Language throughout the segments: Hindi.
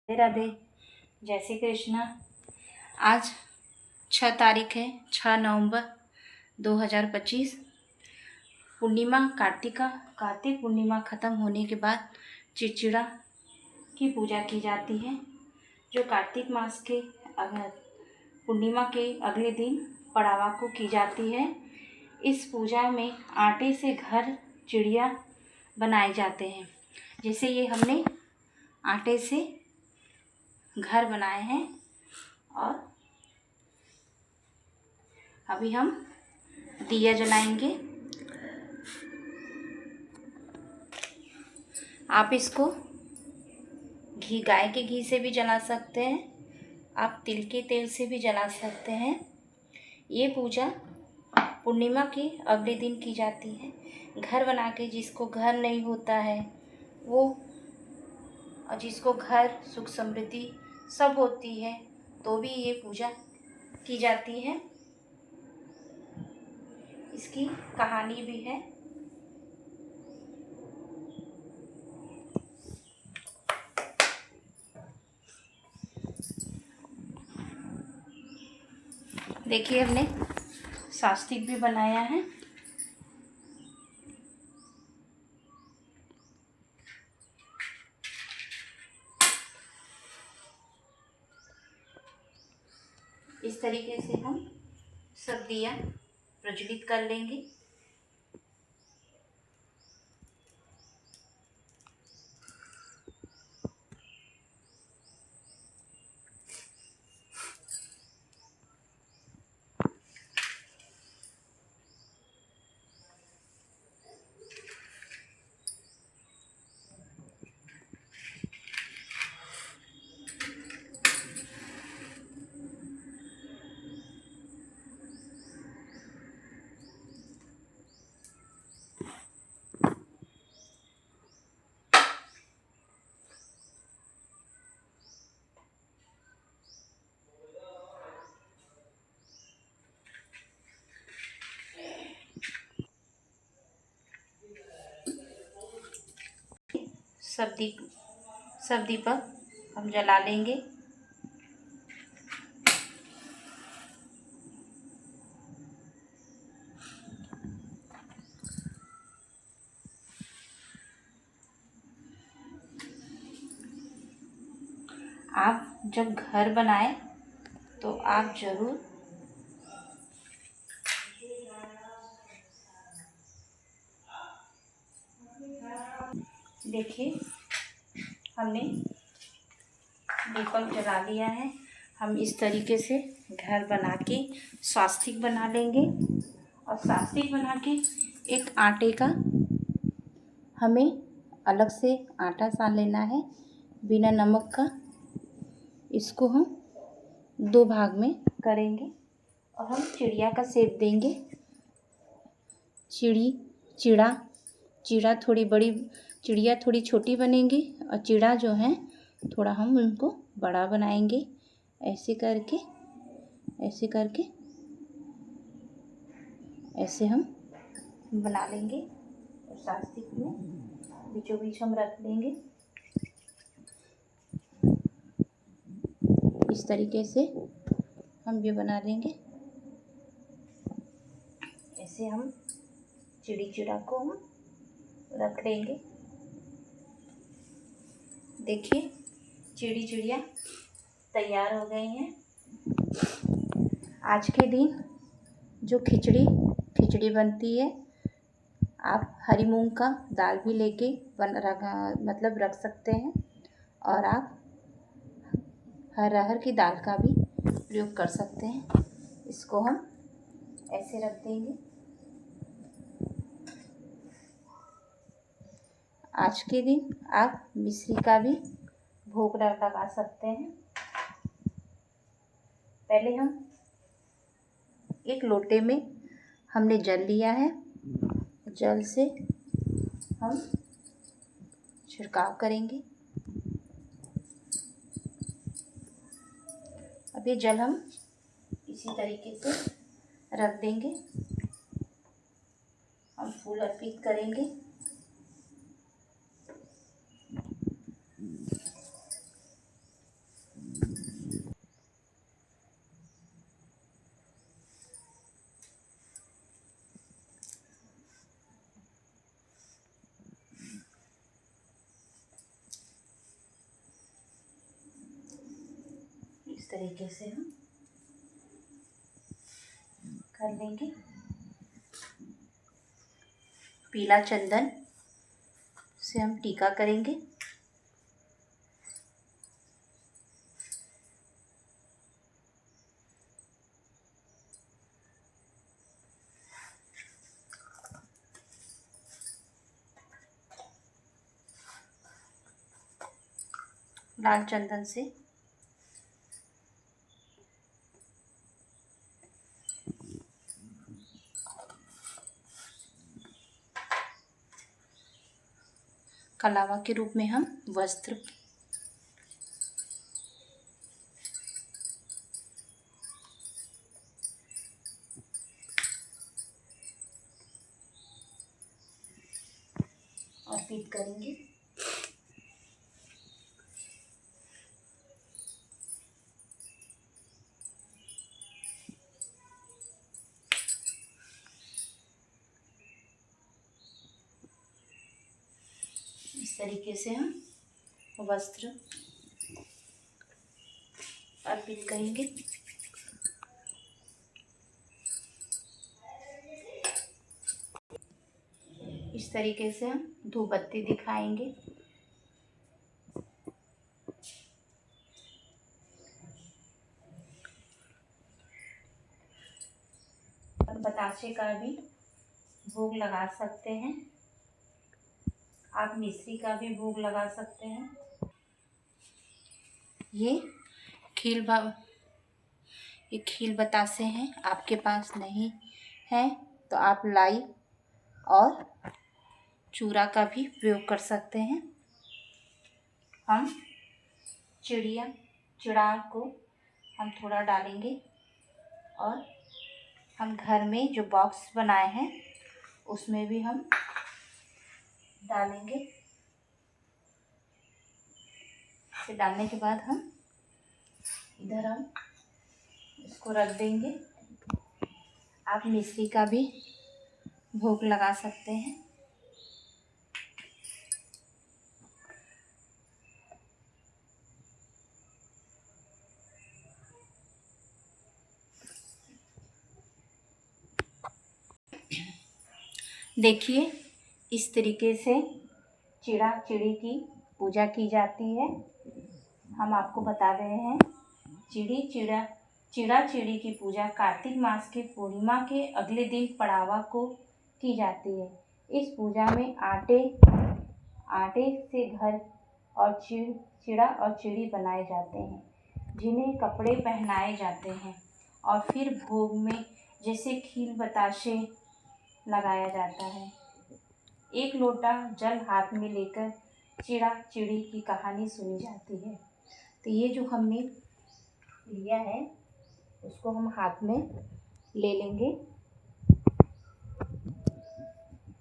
राधे राधे। जय श्री कृष्णा। आज 6 तारीख है, 6 नवंबर 2025। पूर्णिमा कार्तिक पूर्णिमा ख़त्म होने के बाद चिचिड़ा की पूजा की जाती है, जो कार्तिक मास के पूर्णिमा के अगले दिन पड़ावा को की जाती है। इस पूजा में आटे से घर चिड़िया बनाए जाते हैं। जैसे ये हमने आटे से घर बनाए हैं और अभी हम दिया जलाएंगे। आप इसको गाय के घी से भी जला सकते हैं, आप तिल के तेल से भी जला सकते हैं। ये पूजा पूर्णिमा के अगले दिन की जाती है। घर बना के, जिसको घर नहीं होता है वो, और जिसको घर सुख समृद्धि सब होती है, तो भी ये पूजा की जाती है। इसकी कहानी भी है। देखिए, हमने स्वास्तिक भी बनाया है। इस तरीके से हम सब दिया प्रज्वलित कर लेंगे। सब दीपक हम जला लेंगे। आप जब घर बनाए तो आप जरूर देखिए, हमने दीपक जला लिया है। हम इस तरीके से घर बना के स्वास्तिक बना लेंगे। और स्वास्तिक बना के एक आटे का हमें अलग से आटा सान लेना है, बिना नमक का। इसको हम 2 भाग में करेंगे और हम चिड़िया का शेप देंगे। चिड़ा थोड़ी बड़ी, चिड़िया थोड़ी छोटी बनेंगी और चिड़ा जो है थोड़ा हम उनको बड़ा बनाएंगे। ऐसे करके ऐसे हम बना लेंगे और स्वास्तिक में बीचों बीच हम रख देंगे। इस तरीके से हम ये बना लेंगे। ऐसे हम चिड़ा को हम रख देंगे। देखिए, चिड़िया तैयार हो गई हैं। आज के दिन जो खिचड़ी बनती है, आप हरी मूंग का दाल भी लेके रख सकते हैं, और आप अरहर की दाल का भी प्रयोग कर सकते हैं। इसको हम ऐसे रख देंगे। आज के दिन आप मिश्री का भी भोग लगा सकते हैं। पहले हम एक लोटे में हमने जल लिया है। जल से हम छिड़काव करेंगे। अब ये जल हम इसी तरीके से रख देंगे। हम फूल अर्पित करेंगे। तरीके से हम कर लेंगे। पीला चंदन से हम टीका करेंगे। लाल चंदन से कलावा के रूप में हम वस्त्र अर्पित करेंगे। इस तरीके से हम वस्त्र अर्पित करेंगे। इस तरीके से हम धूप बत्ती दिखाएंगे। और बतासे का भी भोग लगा सकते हैं। आप मिश्री का भी भोग लगा सकते हैं। ये खील बतासे हैं। आपके पास नहीं है तो आप लाई और चूरा का भी प्रयोग कर सकते हैं। हम चिड़ा को हम थोड़ा डालेंगे और हम घर में जो बॉक्स बनाए हैं उसमें भी हम डालेंगे। इसे डालने के बाद हम इधर हम इसको रख देंगे। आप मिश्री का भी भोग लगा सकते हैं। देखिए इस तरीके से चिड़ा चिड़ी की पूजा की जाती है। हम आपको बता रहे हैं चिड़ा चिड़ी की पूजा कार्तिक मास की पूर्णिमा के अगले दिन पड़ावा को की जाती है। इस पूजा में आटे से घर और चिड़ा और चिड़ी बनाए जाते हैं, जिन्हें कपड़े पहनाए जाते हैं और फिर भोग में जैसे खील बताशे लगाया जाता है। एक लोटा जल हाथ में लेकर चिड़ा चिड़ी की कहानी सुनी जाती है। तो ये जो हमने लिया है उसको हम हाथ में ले लेंगे।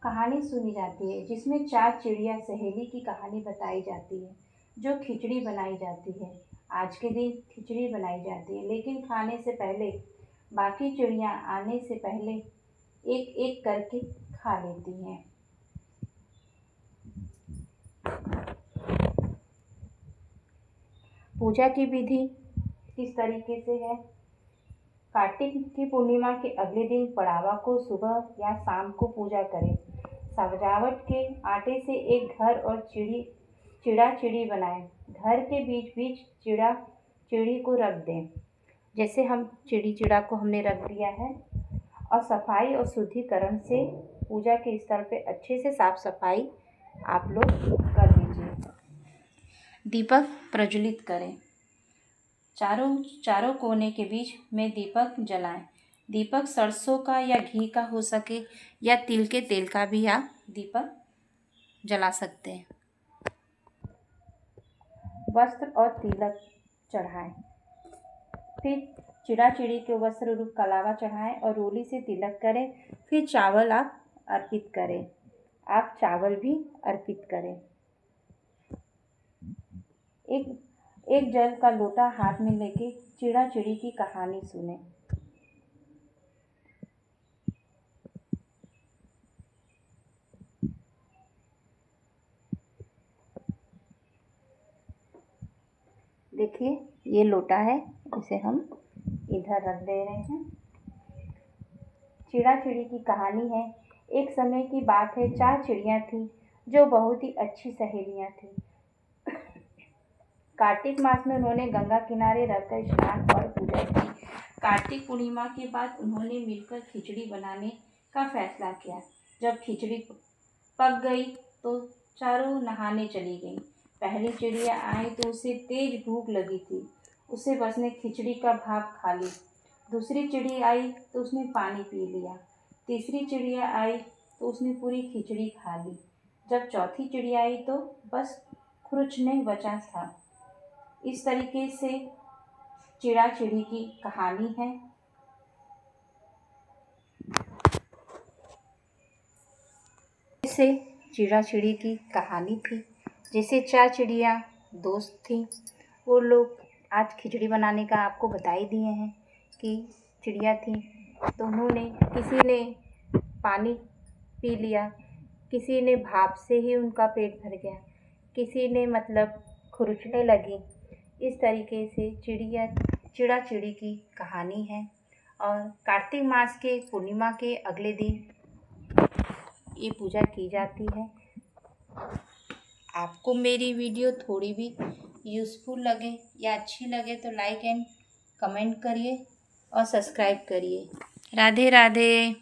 कहानी सुनी जाती है जिसमें 4 चिड़िया सहेली की कहानी बताई जाती है, जो खिचड़ी बनाई जाती है। आज के दिन खिचड़ी बनाई जाती है, लेकिन खाने से पहले बाकी चिड़िया आने से पहले एक एक करके खा लेती हैं। पूजा की विधि किस तरीके से है। कार्तिक की पूर्णिमा के अगले दिन पड़ावा को सुबह या शाम को पूजा करें। सजावट के आटे से एक घर और चिड़ा चिड़ी बनाएं। घर के बीच बीच चिड़ा चिड़ी को रख दें। जैसे हम चिड़ी चिड़ा को हमने रख दिया है। और सफाई और शुद्धिकरण से पूजा के स्थल पे अच्छे से साफ सफाई आप लोग कर लीजिए। दीपक प्रज्वलित करें। चारों कोने के बीच में दीपक जलाएं। दीपक सरसों का या घी का हो सके या तिल के तेल का भी आप दीपक जला सकते हैं। वस्त्र और तिलक चढ़ाएं। फिर चिड़ा चिड़ी के वस्त्र रूप कलावा चढ़ाएं और रोली से तिलक करें। फिर चावल आप अर्पित करें। आप चावल भी अर्पित करें। एक जल का लोटा हाथ में लेके चिड़ा चिड़ी की कहानी सुने। देखिए ये लोटा है, इसे हम इधर रख दे रहे हैं। चिड़ा चिड़ी की कहानी है। एक समय की बात है, 4 चिड़ियाँ थीं जो बहुत ही अच्छी सहेलियाँ थीं। कार्तिक मास में उन्होंने गंगा किनारे रहकर स्नान और पूजा की। कार्तिक पूर्णिमा के बाद उन्होंने मिलकर खिचड़ी बनाने का फैसला किया। जब खिचड़ी पक गई तो चारों नहाने चली गईं। पहली चिड़िया आई तो उसे तेज भूख लगी थी। उसे बस ने खिचड़ी का भाप खा ली। दूसरी चिड़िया आई तो उसने पानी पी लिया। तीसरी चिड़िया आई तो उसने पूरी खिचड़ी खा ली। जब चौथी चिड़िया आई तो बस खुरुचने बचा था। इस तरीके से चिड़ा चिड़ी की कहानी है। इससे चिड़ा चिड़ी की कहानी थी। जैसे 4 चिड़िया दोस्त थी, वो लोग आज खिचड़ी बनाने का आपको बता ही दिए हैं कि चिड़िया थी तो उन्होंने, किसी ने पानी पी लिया, किसी ने भाप से ही उनका पेट भर गया, किसी ने मतलब खुरुचने लगी। इस तरीके से चिड़ा चिड़ी की कहानी है। और कार्तिक मास के पूर्णिमा के अगले दिन ये पूजा की जाती है। आपको मेरी वीडियो थोड़ी भी यूज़फुल लगे या अच्छी लगे तो लाइक एंड कमेंट करिए और सब्सक्राइब करिए। राधे राधे।